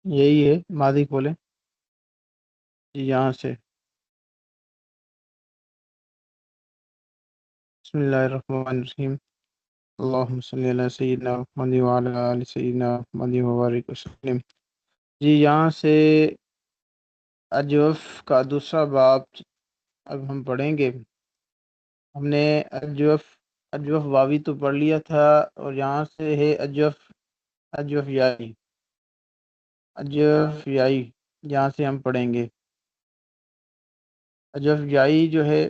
یہی ہے ماضی کھولیں جی یہاں سے. بسم اللہ الرحمن الرحیم. اللہم صلی علی سیدنا محمد وعلی آل سیدنا محمد وبارک وسلم. جی یہاں سے اجوف کا دوسرا باب اب ہم پڑھیں گے. ہم نے اجوف واوی تو پڑھ لیا تھا، اور یہاں سے ہے اجوف یائی. اجوف یائی یہاں سے ہم پڑھیں گے. اجوف یائی جو ہے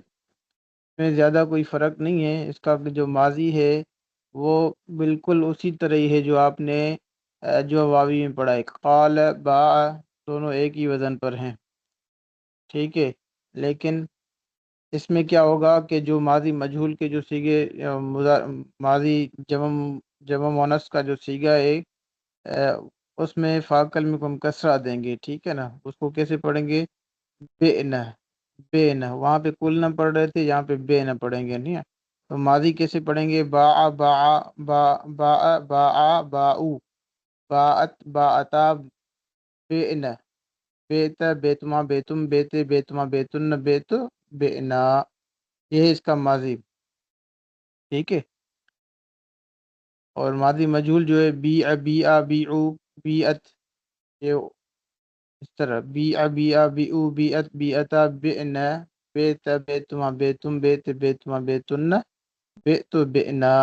میں زیادہ کوئی فرق نہیں ہے. اس کا جو ماضی ہے وہ بالکل اسی طرح ہی ہے جو آپ نے جو واوی میں پڑھا ہے. قال با دونوں ایک ہی وزن پر ہیں، ٹھیک ہے. لیکن اس میں کیا ہوگا کہ جو ماضی مجہول کے جو سیگے ماضی جمع مونس کا جو سیگا ہے اس میں فا کلمے کو ہم کسرہ دیں گے، ٹھیک ہے نا. اس کو کیسے پڑھیں گے؟ بے نہ وہاں پہ کل نہ پڑھ رہے تھے، یہاں پہ بے نہ پڑھیں گے، نہیں ہے. تو ماضی کیسے پڑھیں گے؟ با با با با با باؤ باعت باعتا بے نہ بیت بیتما بیتم بیت بیتما بیتن بیت بینا. یہ ہے اس کا ماضی، ٹھیک ہے. اور ماضی مجہول جو ہے بی بی بیعو بیعت، یہ اس طرح بی بیا بیعو بیعت بیعتا بیعنا بیت بیتما بیتم بیت بیتما بیتن بیت بینا.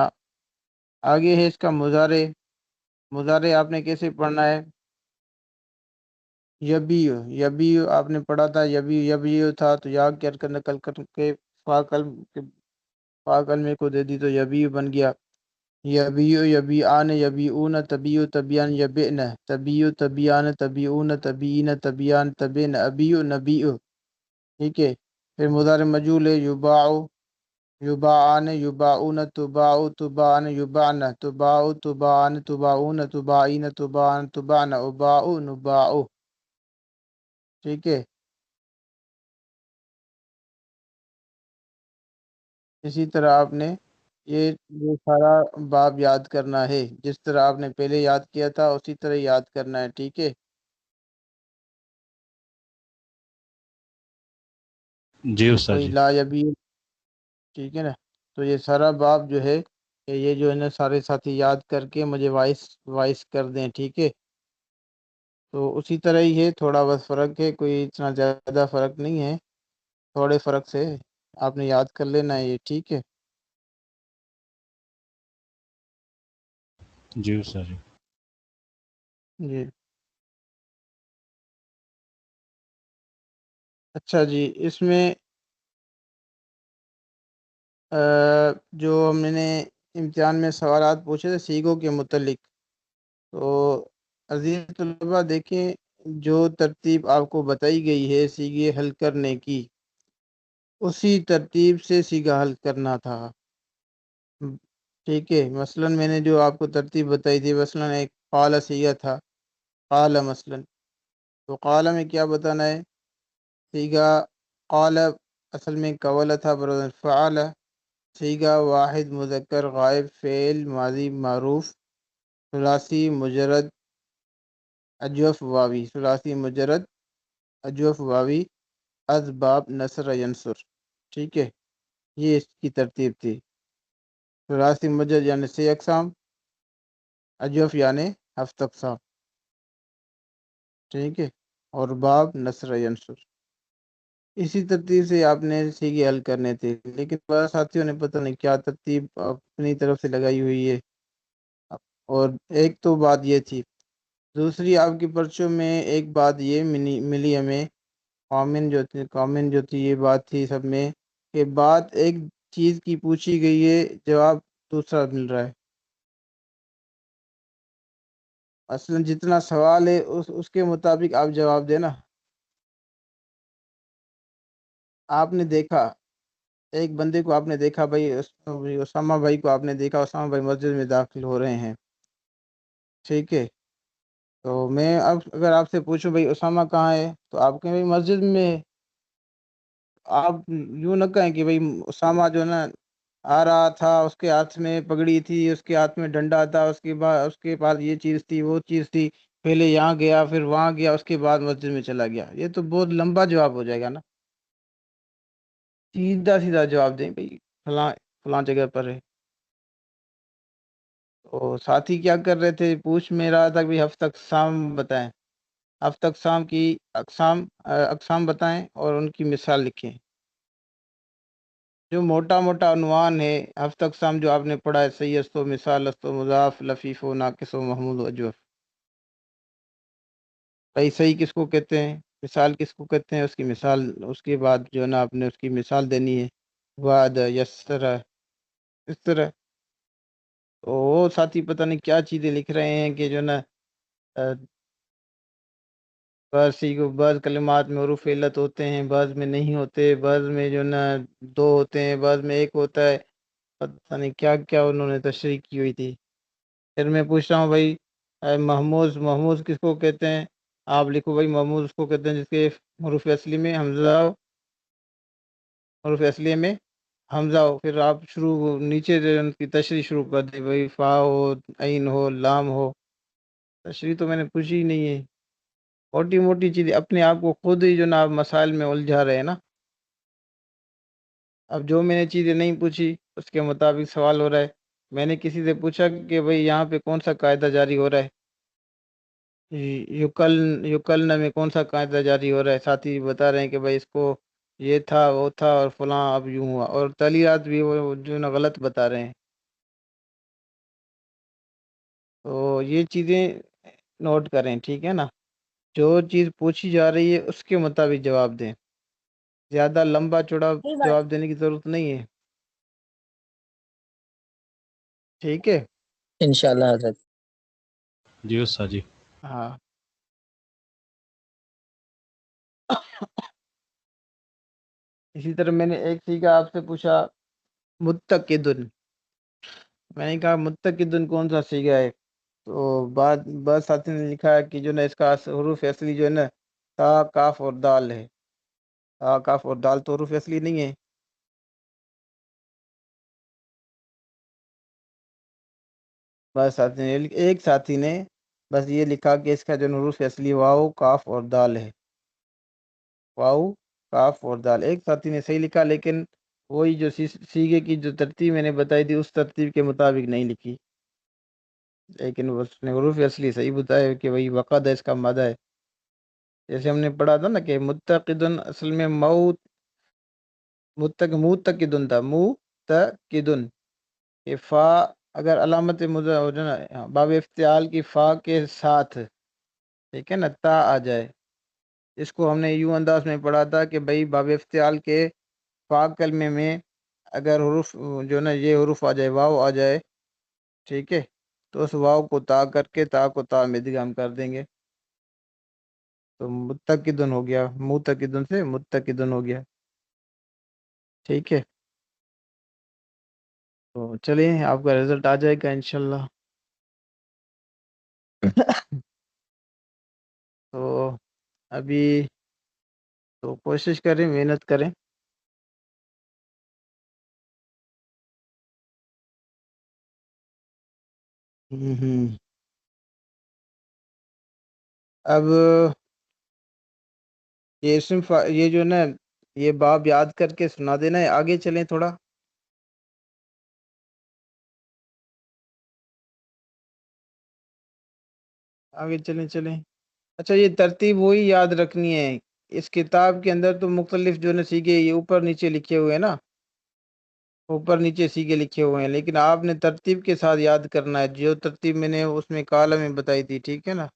آگے ہے اس کا مضارع. مضارع آپ نے کیسے پڑھنا ہے؟ یبیو یبیو آپ نے پڑھا تھا، یبیو تھا تو یا کر نقل کر کے فا کلمے کو دے دی تو یبیو بن گیا. یبیو یبیان یبیون تبیو تبیان یبئن تبیو تبیان تبیون تبیین تبیان تبین ابیو نبیو، ٹھیک ہے. پھر مضارع مجہول ہے یباع یباعان یباعون تباع تباعن یبعن تباع تباعن تباعون تباعین تباعن تبعن اباع نباع، ٹھیک ہے. اسی طرح آپ نے یہ سارا باب یاد کرنا ہے. جس طرح آپ نے پہلے یاد کیا تھا اسی طرح یاد کرنا ہے، ٹھیک ہے. جی استاد کوئی جی. لا یبی، ٹھیک ہے نا. تو یہ سارا باب جو ہے یہ جو ہے نا سارے ساتھی یاد کر کے مجھے وائس کر دیں، ٹھیک ہے. تو اسی طرح ہی ہے، تھوڑا بس فرق ہے، کوئی اتنا زیادہ فرق نہیں ہے، تھوڑے فرق سے آپ نے یاد کر لینا ہے یہ، ٹھیک ہے. جی استاد جی. جی اچھا جی. اس میں جو ہم نے امتحان میں سوالات پوچھے تھے سیگوں کے متعلق، تو عزیز طلبہ دیکھیں جو ترتیب آپ کو بتائی گئی ہے سیگے حل کرنے کی، اسی ترتیب سے سیگا حل کرنا تھا، ٹھیک ہے. مثلا میں نے جو آپ کو ترتیب بتائی تھی، مثلا ایک قال سیگا تھا، قال مثلا، تو قال میں کیا بتانا ہے؟ سیگا قال اصل میں قول تھا برابر فعل. سیگا واحد مذکر غائب فعل ماضی معروف ثلاثی مجرد اجوف واوی ثلاثی مجرد اجوف واوی از باب نصر ینصر، ٹھیک ہے. یہ اس کی ترتیب تھی. ثلاثی مجرد یعنی 6 اقسام، اجوف یعنی 7 اقسام، ٹھیک ہے. اور باب نصر ینصر، اسی ترتیب سے آپ نے سیگے حل کرنے تھے. لیکن بعض ساتھیوں نے پتہ نہیں کیا ترتیب اپنی طرف سے لگائی ہوئی ہے. اور ایک تو بات یہ تھی. دوسری آپ کے پرچوں میں ایک بات یہ ملی ہمیں، کامن جو تھی یہ بات تھی سب میں کہ بات ایک چیز کی پوچھی گئی ہے، جواب دوسرا مل رہا ہے. اصلا جتنا سوال ہے اس کے مطابق آپ جواب دینا. آپ نے دیکھا ایک بندے کو، آپ نے دیکھا بھائی اسامہ بھائی کو، آپ نے دیکھا اسامہ بھائی مسجد میں داخل ہو رہے ہیں، ٹھیک ہے. تو میں اب اگر آپ سے پوچھوں بھائی اسامہ کہاں ہے، تو آپ کہیں بھائی مسجد میں ہے. آپ یوں نہ کہیں کہ بھائی اسامہ جو ہے نا آ رہا تھا، اس کے ہاتھ میں پگڑی تھی، اس کے ہاتھ میں ڈنڈا تھا، اس کے پاس یہ چیز تھی وہ چیز تھی، پہلے یہاں گیا پھر وہاں گیا اس کے بعد مسجد میں چلا گیا، یہ تو بہت لمبا جواب ہو جائے گا نا، سیدھا سیدھا جواب دیں بھائی فلاں فلاں جگہ پر ہے۔ تو ساتھی کیا کر رہے تھے، پوچھ میں رہا تھا کہ بھائی ہفت اقسام بتائیں، ہفت اقسام کی اقسام بتائیں اور ان کی مثال لکھیں۔ جو موٹا موٹا عنوان ہے ہفت اقسام جو آپ نے پڑھا ہے، صحیح است و مثال است و مضاف لفیف و ناقص و محمود و اجوف، بھائی صحیح کس کو کہتے ہیں، مثال کس کو کہتے ہیں، اس کی مثال اس کے بعد جو ہے نا آپ نے اس کی مثال دینی ہے، وعد یسر اس طرح۔ تو وہ ساتھی پتہ نہیں کیا چیزیں لکھ رہے ہیں کہ جو ہے نا بعض کلمات میں حروف علت ہوتے ہیں، بعض میں نہیں ہوتے، بعض میں جو ہے نا دو ہوتے ہیں، بعض میں ایک ہوتا ہے، پتہ نہیں کیا کیا انہوں نے تشریح کی ہوئی تھی۔ پھر میں پوچھ رہا ہوں بھائی محموز کس کو کہتے ہیں، آپ لکھو بھائی محموز اس کو کہتے ہیں جس کے حروف اصلی میں حمزہ ہو، حروف اصلی میں حمزہ ہو، پھر آپ نیچے جو ان کی تشریح شروع کر دیں، بھائی فا ہو، عین ہو، لام ہو، تشریح تو میں نے پوچھی ہی نہیں ہے، موٹی موٹی چیزیں اپنے آپ کو خود ہی جو نا آپ مسائل میں الجھا رہے ہیں نا۔ اب جو میں نے چیزیں نہیں پوچھی اس کے مطابق سوال ہو رہا ہے، میں نے کسی سے پوچھا کہ بھئی یہاں پہ کون سا قاعدہ جاری ہو رہا ہے، یکلن میں کون سا قاعدہ جاری ہو رہا ہے، ساتھی بتا رہے ہیں کہ بھئی اس کو یہ تھا وہ تھا اور فلاں اب یوں ہوا، اور تعلیرات بھی وہ جو نا غلط بتا رہے ہیں۔ تو یہ چیزیں نوٹ کریں، ٹھیک ہے نا، جو چیز پوچھی جا رہی ہے اس کے مطابق جواب دیں، زیادہ لمبا چوڑا جواب دینے کی ضرورت نہیں ہے، ٹھیک ہے۔ انشاءاللہ حضرت۔ جی استاد جی۔ ہاں اسی طرح میں نے ایک سیکھا آپ سے پوچھا متقدن، میں نے کہا متقدن کون سا سیکھا ہے، تو بعض ساتھی نے لکھا ہے کہ جو نا اس کا حروف اصلی جو ہے نا تا کاف اور دال ہے، تا کاف اور دال تو حروف اصلی نہیں ہے۔ ایک ساتھی نے بس یہ لکھا کہ اس کا جو حروف اصلی واو کاف اور دال ہے، واو کاف اور دال، ایک ساتھی نے صحیح لکھا، لیکن وہی جو سیگے کی جو ترتیب میں نے بتائی تھی اس ترتیب کے مطابق نہیں لکھی، لیکن اس نے حروف اصلی صحیح بتایا کہ وہی وقد ہے، اس کا مادہ ہے، جیسے ہم نے پڑھا تھا نا کہ متقدن اصل میں متقدن تھا، متقدن، کہ فا اگر علامت باب افتعال کی فا کے ساتھ، ٹھیک ہے نا، تا آ جائے، اس کو ہم نے یوں انداز میں پڑھا تھا کہ بھائی باب افتعال کے فا کلمے میں اگر حروف جو نا یہ حروف آ جائے، واو آ جائے، ٹھیک ہے، تو اس واو کو تا کر کے تا کو تا میں ادغام کر دیں گے، تو متقدن ہو گیا، متقدن سے متقدن ہو گیا، ٹھیک ہے۔ تو چلیے آپ کا رزلٹ آ جائے گا انشاءاللہ۔ تو ابھی تو کوشش کریں، محنت کریں، اب یہ یہ جو نا یہ باب یاد کر کے سنا دینا ہے، آگے چلیں تھوڑا، آگے چلیں۔ اچھا یہ ترتیب وہی یاد رکھنی ہے، اس کتاب کے اندر تو مختلف جو نا سیگے یہ اوپر نیچے لکھے ہوئے ہیں نا، اوپر نیچے سیگے لکھے ہوئے ہیں، لیکن آپ نے ترتیب کے ساتھ یاد کرنا ہے، جو ترتیب میں نے اس میں کالم میں بتائی تھی، ٹھیک ہے نا،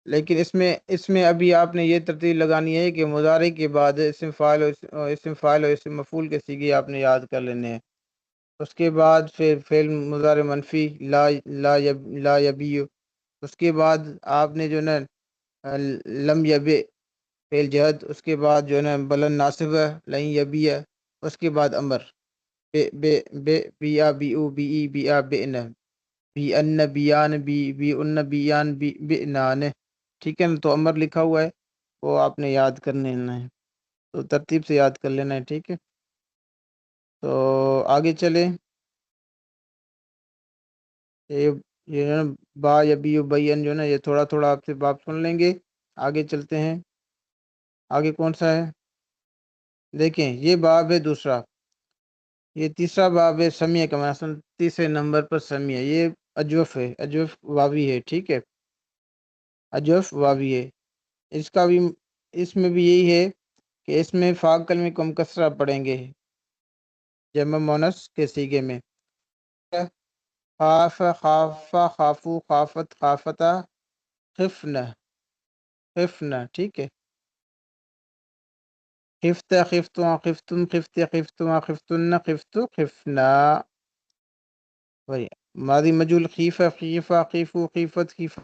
لیکن اس میں ابھی آپ نے یہ ترتیب لگانی ہے کہ مضارع کے بعد اسم فاعل اور اسم مفعول کے سیگے آپ نے یاد کر لینے ہیں، اس کے بعد پھر فعل مضارع منفی لا یبی، اس کے بعد آپ نے جو نا لم یبے فعل جہد، اس کے بعد جو ہے نا بلند ناصب ہے لن یبی ہے، اس کے بعد امر بے بیا بی او بی ای بیا بئن بی ان بیان بی ان بیان بئنان، ٹھیک ہے نا، تو امر لکھا ہوا ہے وہ آپ نے یاد کر لینا ہے، تو ترتیب سے یاد کر لینا ہے، ٹھیک ہے۔ تو آگے چلیں، یہ یہ جو ہے نا با یبی بین جو ہے نا یہ تھوڑا تھوڑا آپ سے باب سن لیں گے. آگے چلتے ہیں. آگے کون سا ہے؟ دیکھیں یہ باب ہے دوسرا. یہ تیسرا باب ہے سمیع کا مثلا تیسرے نمبر پر سمیع. یہ اجوف ہے، اجوف واوی ہے. ٹھیک ہے، اجوف واوی ہے. اس کا بھی اس میں بھی یہی ہے کہ اس میں فا کلمے کو ہم کسرہ پڑھیں گے جمع مونس کے صیغے میں. خاف خافا خافو خافت خافتا خفنہ خفنہ. ٹھیک ہے، خفت خفتواں خفتم خفت خفتواں خفتن خفتو خفنا. وہی ماضی مجهول خیفہ خیفہ خیفو خیفت خیفہ